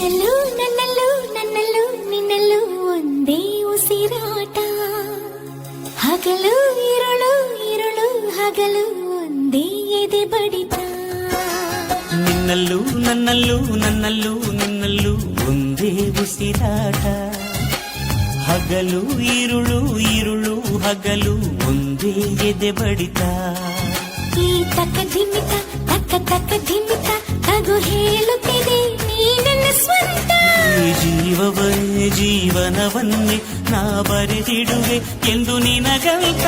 ನಿನ್ನಲ್ಲೂ ನನ್ನಲ್ಲೂ ನನ್ನಲ್ಲೂ ನಿನ್ನಲ್ಲೂ ಒಂದೇ ಉಸಿರಾಟ. ಹಗಲು ಇರುಳು ಇರುಳು ಹಗಲು ಒಂದೇ ಎದೆ ಬಡಿತ. ನಿನ್ನಲ್ಲೂ ನನ್ನಲ್ಲೂ ನನ್ನಲ್ಲೂ ನಿನ್ನಲ್ಲೂ ಒಂದೇ ಉಸಿರಾಟ. ಹಗಲು ಇರುಳು ಇರುಳು ಹಗಲು ಒಂದೇ ಎದೆ ಬಡಿತ. ಈ ತಕ್ಕ ಧಿಮಿತ ತಕ್ಕ ತಕ್ಕ ಧಿಮಿತ ತಗು ಹೇಳುತ್ತಿದೆ ನೀ ನನ್ನ ಸ್ವಂತ. ಈ ಜೀವವನ್ನೇ ಜೀವನವನ್ನೇ ನಾ ಬರೆದಿಡುವೆ ಎಂದು ನಿನಗಂತ.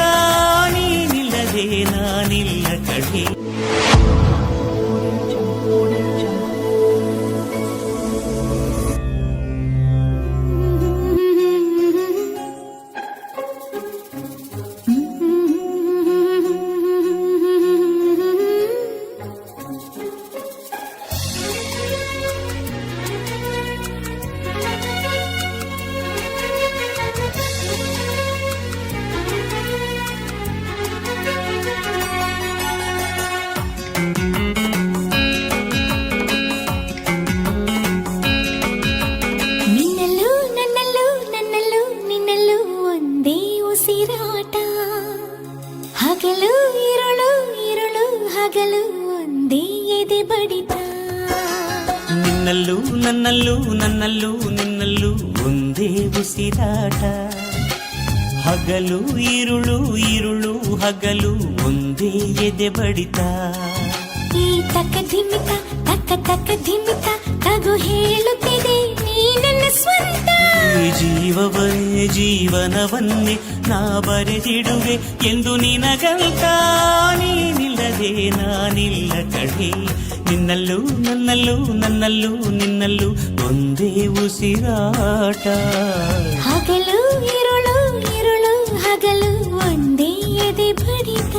ನೀನಿಲ್ಲದೆ ನಾನಿಲ್ಲ ಕಡೆ. ನಿನ್ನಲ್ಲೂ ನನ್ನಲ್ಲೂ ನನ್ನಲ್ಲೂ ನಿನ್ನಲ್ಲೂ ಒಂದೇ ಉಸಿರಾಟ. ಹಗಲು ಇರುಳು ಇರುಳು ಹಗಲು ಒಂದೇ ಎದೆ ಬಡಿತ. ನಿನ್ನಲ್ಲೂ ನನ್ನಲ್ಲೂ ನನ್ನಲ್ಲೂ ನಿನ್ನಲ್ಲೂ ಒಂದೇ ಉಸಿರಾಟ. ಹಗಲು ಇರುಳು ಇರುಳು ಹಗಲು ಒಂದೇ ಎದೆ ಬಡಿತ. ಈ ತಕ್ಕ ಧಿಮಿತ ತಕ್ಕ ತಕ್ಕ ಧಿಮಿತ ತಗು ಹೇಳುತ್ತಿದೆ ನೀ ನನ್ನ ಸ್ವಂತ. ಈ ಜೀವವನ್ನೇ ಜೀವನವನ್ನೇ ನಾ ಬರೆದಿಡುವೆ ಎಂದು ನಿನಗಂತ. ನೀನಿಲ್ಲದೆ ನಾನಿಲ್ಲ ಕಡೆ. ನಿನ್ನಲ್ಲೂ ನನ್ನಲ್ಲೂ ನನ್ನಲ್ಲೂ ನಿನ್ನಲ್ಲೂ ಒಂದೇ ಉಸಿರಾಟ. ಹಗಲು ಇರುಳು ಇರುಳು ಹಗಲು ಒಂದೇ ಎದೆ ಬಡಿತ.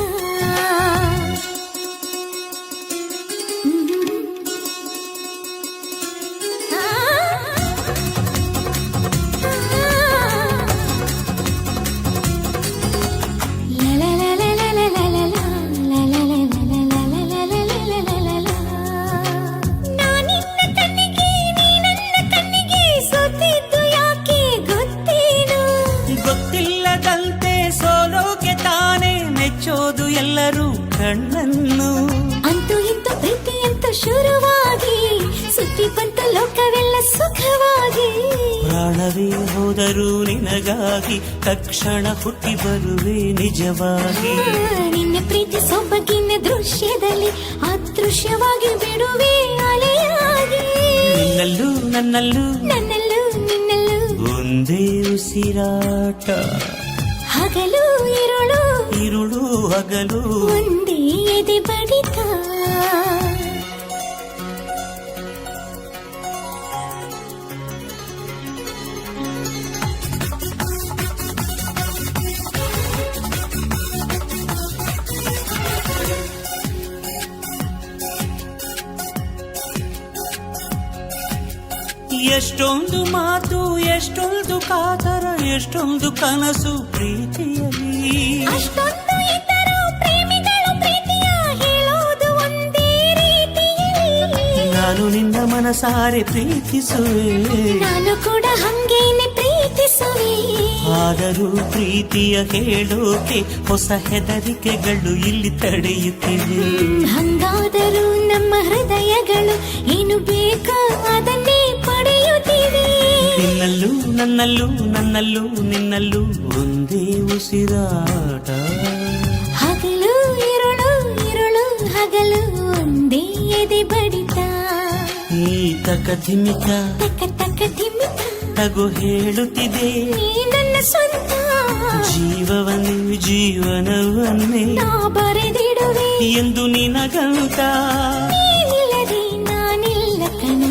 ಗೊತ್ತಿಲ್ಲದಂತೆ ಸೋಲೋಕೆ ತಾನೇ ಮೆಚ್ಚೋದು ಎಲ್ಲರೂ ಕಣ್ಣನ್ನು. ಅಂತೂ ಇಂತು ಪ್ರೀತಿಯಂತೂ ಶುರುವಾಗಿ ಸುದ್ದಿ ಬಂತ ಲೋಕವೆಲ್ಲ ಸುಖವಾಗಿ. ಪ್ರಾಣವೇ ಹೋದರೂ ನಿನಗಾಗಿ ತಕ್ಷಣ ಹುಟ್ಟಿ ಬರುವೆ ನಿಜವಾಗಿ. ನಿನ್ನ ಪ್ರೀತಿ ಸೊಬಗಿನ ದೃಶ್ಯದಲ್ಲಿ ಅದೃಶ್ಯವಾಗಿ ಬಿಡುವೆ ಅಲೆಯಾಗಿ. ನಿನ್ನಲ್ಲೂ ನನ್ನಲ್ಲೂ ನನ್ನಲ್ಲೂ ನಿನ್ನಲ್ಲೂ ಒಂದೇ ಉಸಿರಾಟ. ಹಗಲು ಇರುಳು ಇರುಳು ಹಗಲು ಒಂದೇ ಎದೆ ಬಡಿತ. ಎಷ್ಟೊಂದು ಮಾತು ಎಷ್ಟೊಂದು ಕಾತರ ಎಷ್ಟೊಂದು ಕನಸು ಪ್ರೀತಿಯಲ್ಲಿ. ಅಷ್ಟೊಂದು ಇದ್ದರೂ ಪ್ರೇಮಿಗಳು ಪ್ರೀತಿಯ ಹೇಳೋದು ಒಂದೇ ರೀತಿಯಲ್ಲಿ. ನಾನು ನಿನ್ನ ಮನಸಾರೆ ಪ್ರೀತಿಸುವೆ. ನಾನು ಕೂಡ ಹಂಗೇನೆ ಪ್ರೀತಿಸುವೆ. ಆದರೂ ಪ್ರೀತಿಯ ಹೇಳೋಕೆ ಹೊಸ ಹೆದರಿಕೆಗಳು ಇಲ್ಲಿ ತಡೆಯುತ್ತಿವೆ. ಹಂಗಾದರೂ ನಮ್ಮ ಹೃದಯಗಳು ಏನು ಬೇಕೋ ಅದನ್ನೇ ಪಡೆಯುತ್ತಿವೆ. ನಿನ್ನಲ್ಲೂ ನನ್ನಲ್ಲೂ ನನ್ನಲ್ಲೂ ನಿನ್ನಲ್ಲೂ ಒಂದೇ ಉಸಿರಾಟ. ಹಗಲು ಇರುಳು ಇರುಳು ಹಗಲು ಒಂದೇ ಎದೆ ಬಡಿತ. ಈ ತಕ ಧಿಮಿತ ತಕ್ಕ ತಕ್ಕ ಧಿಮಿತ ತಗು ಹೇಳುತ್ತಿದೆ ನೀ ನನ್ನ ಸ್ವಂತ. ಜೀವವನ್ನೇ ಜೀವನವನ್ನೇ ನಾ ಬರೆದಿಡುವೆ ಎಂದು ನಿನಗಂತ. ನೀನಿಲ್ಲದೆ ನಾನಿಲ್ಲ ಕಣ.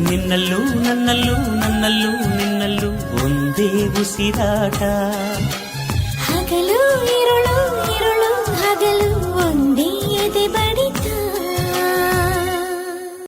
ನಿನ್ನಲ್ಲೂ ನನ್ನಲ್ಲೂ ನನ್ನಲ್ಲೂ ನಿನ್ನಲ್ಲೂ ಒಂದೇ ಉಸಿರಾಟ. ಹಗಲು